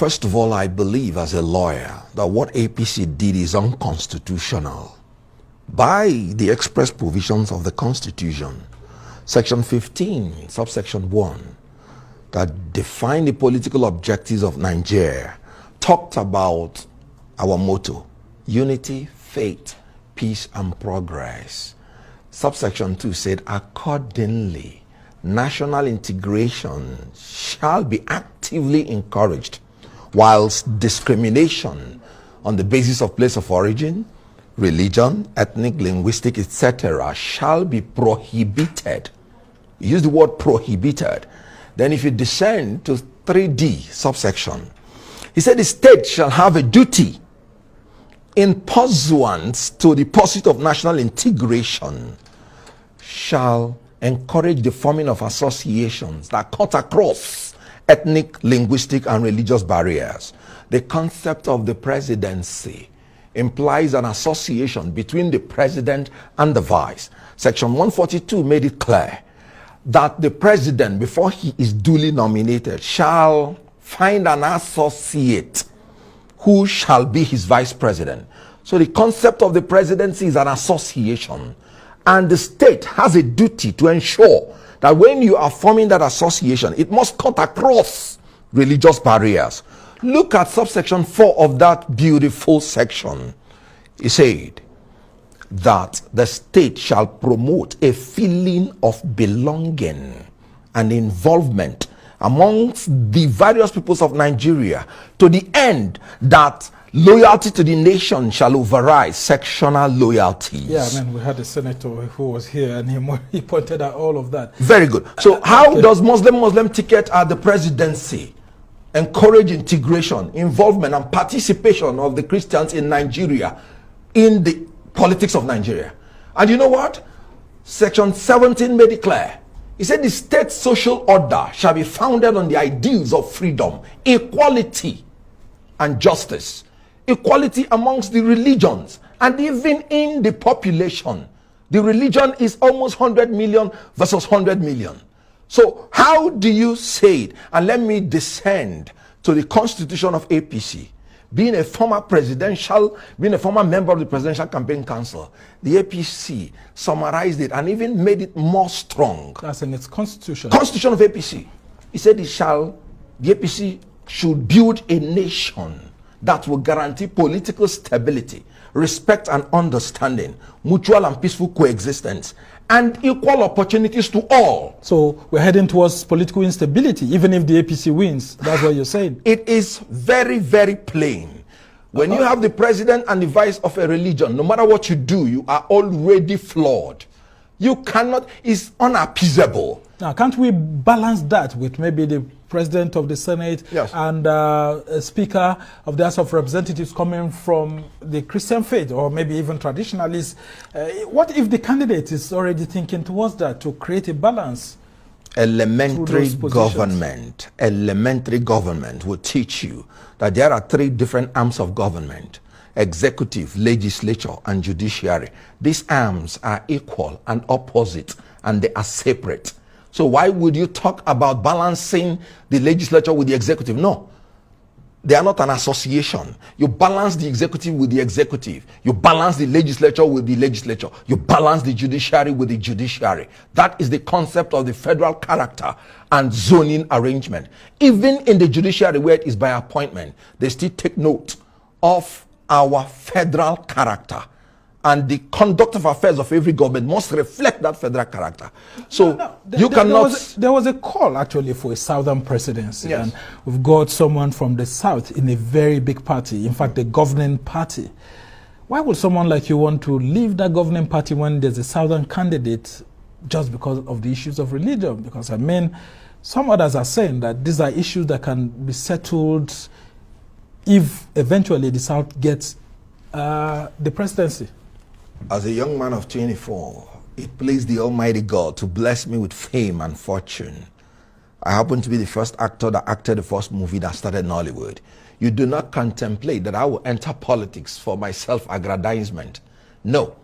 First of all, I believe as a lawyer that what APC did is unconstitutional. By the express provisions of the Constitution, Section 15, subsection 1, that defined the political objectives of Nigeria, talked about our motto, unity, faith, peace, and progress. Subsection 2 said, accordingly, national integration shall be actively encouraged, whilst discrimination on the basis of place of origin, religion, ethnic, linguistic, etc. shall be prohibited. Use the word prohibited. Then if you descend to 3D subsection, he said the state shall have a duty in pursuance to the pursuit of national integration, shall encourage the forming of associations that cut across ethnic, linguistic, and religious barriers. The concept of the presidency implies an association between the president and the vice. Section 142 made it clear that the president, before he is duly nominated, shall find an associate who shall be his vice president. So the concept of the presidency is an association, and the state has a duty to ensure that when you are forming that association, it must cut across religious barriers. Look at subsection 4 of that beautiful section. It said that the state shall promote a feeling of belonging and involvement amongst the various peoples of Nigeria, to the end that loyalty to the nation shall override sectional loyalties. Yeah, I mean, we had a senator who was here and he pointed out all of that. Very good. So how does Muslim ticket at the presidency encourage integration, involvement, and participation of the Christians in Nigeria in the politics of Nigeria? And you know what? Section 17 made it clear. He said the state social order shall be founded on the ideals of freedom, equality, and justice. Equality amongst the religions and even in the population. The religion is almost 100 million versus 100 million. So how do you say it? And let me descend to the constitution of APC. Being a former member of the Presidential Campaign Council, the APC summarized it and even made it more strong. That's in its constitution. Constitution of APC. He said the APC should build a nation that will guarantee political stability, respect and understanding, mutual and peaceful coexistence, and equal opportunities to all. So we're heading towards political instability, even if the APC wins. That's what you're saying. It is very, very plain. When you have the president and the vice of a religion, no matter what you do, you are already flawed. You cannot, it's unappeasable. Now, can't we balance that with maybe the president of the Senate, yes, and a speaker of the House of Representatives coming from the Christian faith or maybe even traditionalists? What if the candidate is already thinking towards that to create a balance? Elementary government will teach you that there are 3 different arms of government: executive, legislature, and judiciary. These arms are equal and opposite, and they are separate. So why would you talk about balancing the legislature with the executive? No, they are not an association. You balance the executive with the executive. You balance the legislature with the legislature. You balance the judiciary with the judiciary. That is the concept of the federal character and zoning arrangement. Even in the judiciary, where it is by appointment, they still take note of our federal character. And the conduct of affairs of every government must reflect that federal character. So there was a call actually for a southern presidency, yes, and we've got someone from the south in a very big party, in fact the governing party. Why would someone like you want to leave that governing party when there's a southern candidate just because of the issues of religion? Because I mean, some others are saying that these are issues that can be settled if eventually the south gets the presidency. As a young man of 24, it pleased the Almighty God to bless me with fame and fortune. I happen to be the first actor that acted the first movie that started Nollywood. You do not contemplate that I will enter politics for my self-aggrandizement. No.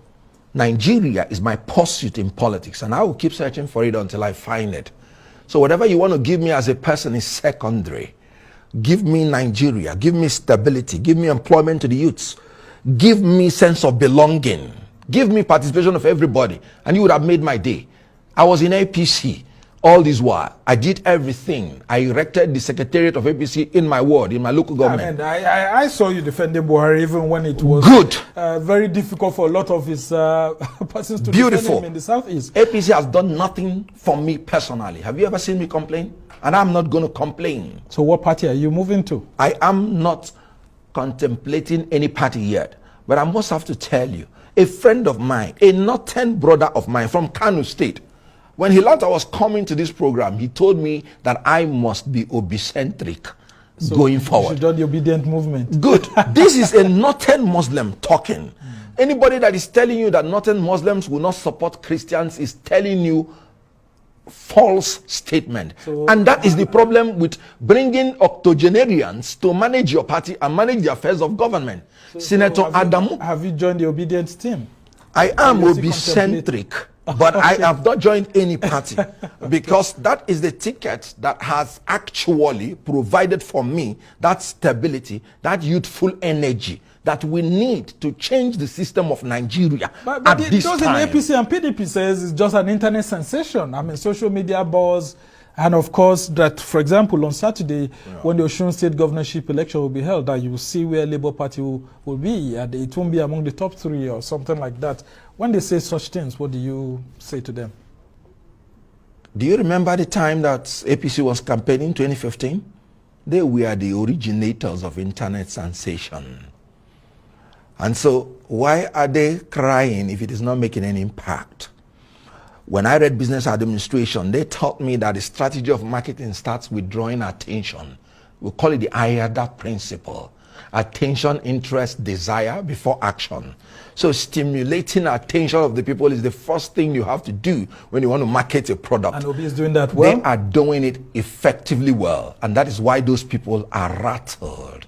Nigeria is my pursuit in politics, and I will keep searching for it until I find it. So whatever you want to give me as a person is secondary. Give me Nigeria. Give me stability. Give me employment to the youths. Give me sense of belonging. Give me participation of everybody. And you would have made my day. I was in APC all this while. I did everything. I erected the secretariat of APC in my ward, in my local government. I saw you defending Buhari even when it was good, very difficult for a lot of his persons to beautiful defend him in the southeast. APC has done nothing for me personally. Have you ever seen me complain? And I'm not going to complain. So what party are you moving to? I am not contemplating any party yet. But I must have to tell you, a friend of mine, a northern brother of mine from Kano State, when he learned I was coming to this program, he told me that I must be obicentric going forward. You should join the obedient movement. Good. This is a northern Muslim talking. Anybody that is telling you that northern Muslims will not support Christians is telling you false statement. And that is the problem with bringing octogenarians to manage your party and manage the affairs of government. Senator Adamu. Have you joined the obedience team? I am obicentric, but I have not joined any party because that is the ticket that has actually provided for me that stability, that youthful energy that we need to change the system of Nigeria at this time. But APC and PDP says it's just an internet sensation. I mean, social media buzz. And of course, that, for example, on Saturday, when the Osun State governorship election will be held, that you will see where Labour Party will be. And it won't be among the top 3 or something like that. When they say such things, what do you say to them? Do you remember the time that APC was campaigning in 2015? They were the originators of internet sensation. And so, why are they crying if it is not making any impact? When I read business administration, they taught me that the strategy of marketing starts with drawing attention. We call it the IADA principle. Attention, interest, desire before action. So stimulating attention of the people is the first thing you have to do when you want to market a product. And Obi is doing that well? They are doing it effectively well. And that is why those people are rattled.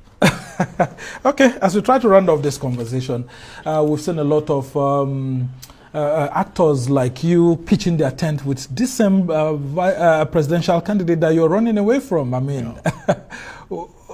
Okay, as we try to round off this conversation, we've seen a lot of actors like you pitching their tent with this same presidential candidate that you're running away from. I mean,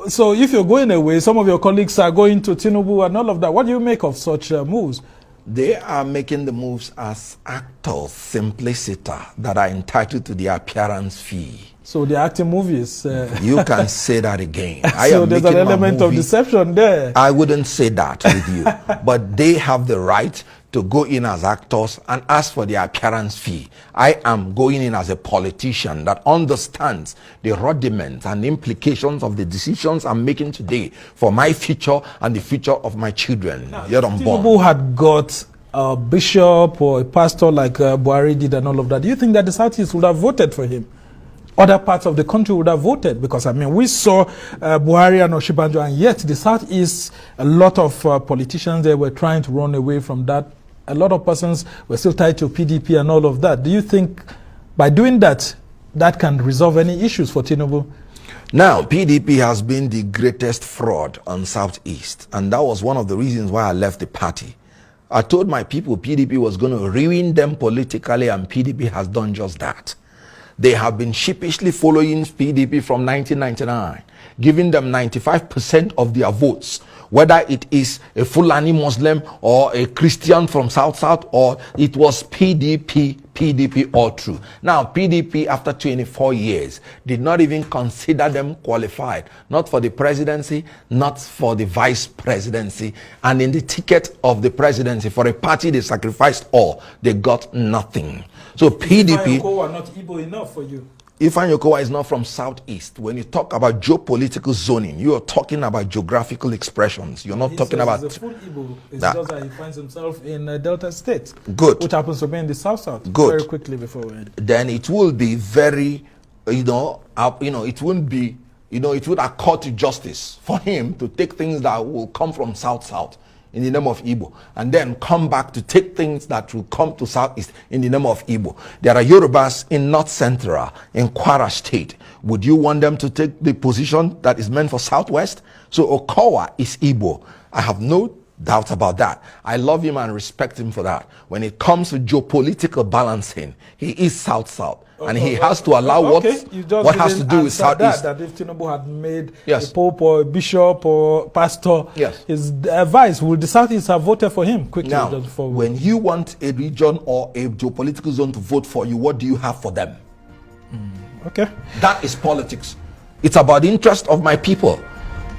so if you're going away, some of your colleagues are going to Tinubu and all of that. What do you make of such moves? They are making the moves as actors, simpliciter, that are entitled to the appearance fee. So they're acting movies. You can say that again. So there's an element of deception there. I wouldn't say that with you. But they have the right to go in as actors and ask for the appearance fee. I am going in as a politician that understands the rudiments and implications of the decisions I'm making today for my future and the future of my children. Yet unborn. Tinubu had got a bishop or a pastor like Buhari did and all of that. Do you think that the Southeast would have voted for him? Other parts of the country would have voted, because I mean, we saw Buhari and Oshibanjo, and yet the Southeast, a lot of politicians there were trying to run away from that. A lot of persons were still tied to PDP and all of that. Do you think by doing that, that can resolve any issues for Tinubu? Now, PDP has been the greatest fraud on Southeast, and that was one of the reasons why I left the party. I told my people PDP was going to ruin them politically, and PDP has done just that. They have been sheepishly following PDP from 1999, giving them 95% of their votes, whether it is a Fulani Muslim or a Christian from South, or it was PDP all through. Now, PDP, after 24 years, did not even consider them qualified, not for the presidency, not for the vice presidency, and in the ticket of the presidency, for a party they sacrificed all, they got nothing. So PDP... Ifeanyi Okowa not Igbo enough for you? Ifeanyi Okowa is not from Southeast. When you talk about geopolitical zoning, you are talking about geographical expressions. You're not talking about... He's a full Igbo. It's just that he finds himself in Delta State. Good. Which happens to be in the South. Good. Very quickly before we end. Then it will be very, it wouldn't be, it would accord to justice for him to take things that will come from South in the name of Igbo, and then come back to take things that will come to Southeast in the name of Igbo. There are Yorubas in North Central, in Kwara State. Would you want them to take the position that is meant for Southwest? So Okowa is Igbo. I have no doubt about that. I love him and respect him for that. When it comes to geopolitical balancing, he is South-South. And he has to allow what has to do with Southeast. That if Tinubu had made Yes. a pope or a bishop or pastor, Yes. his advice, would the Southeast have voted for him quickly? Now, just for when you want a region or a geopolitical zone to vote for you, what do you have for them? Okay. That is politics. It's about the interest of my people.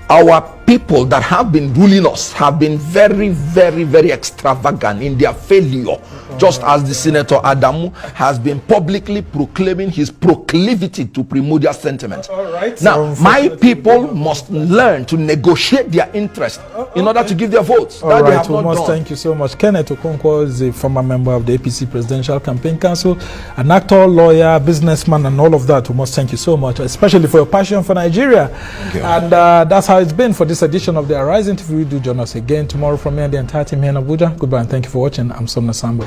Our people that have been ruling us have been very, very, very extravagant in their failure, just as the Senator Adamu has been publicly proclaiming his proclivity to primordial sentiment. All right. Now, So my people must learn to negotiate their interest in order to give their votes. All That they right, have we not must done. thank you so much. Kenneth Okonkwo is a former member of the APC Presidential Campaign Council, an actor, lawyer, businessman, and all of that. We must thank you so much, especially for your passion for Nigeria. you. And that's how it's been for this edition of the Arising TV. Do join us again tomorrow from me and the entire team here in Abuja. Goodbye and thank you for watching. I'm Somna Sambo.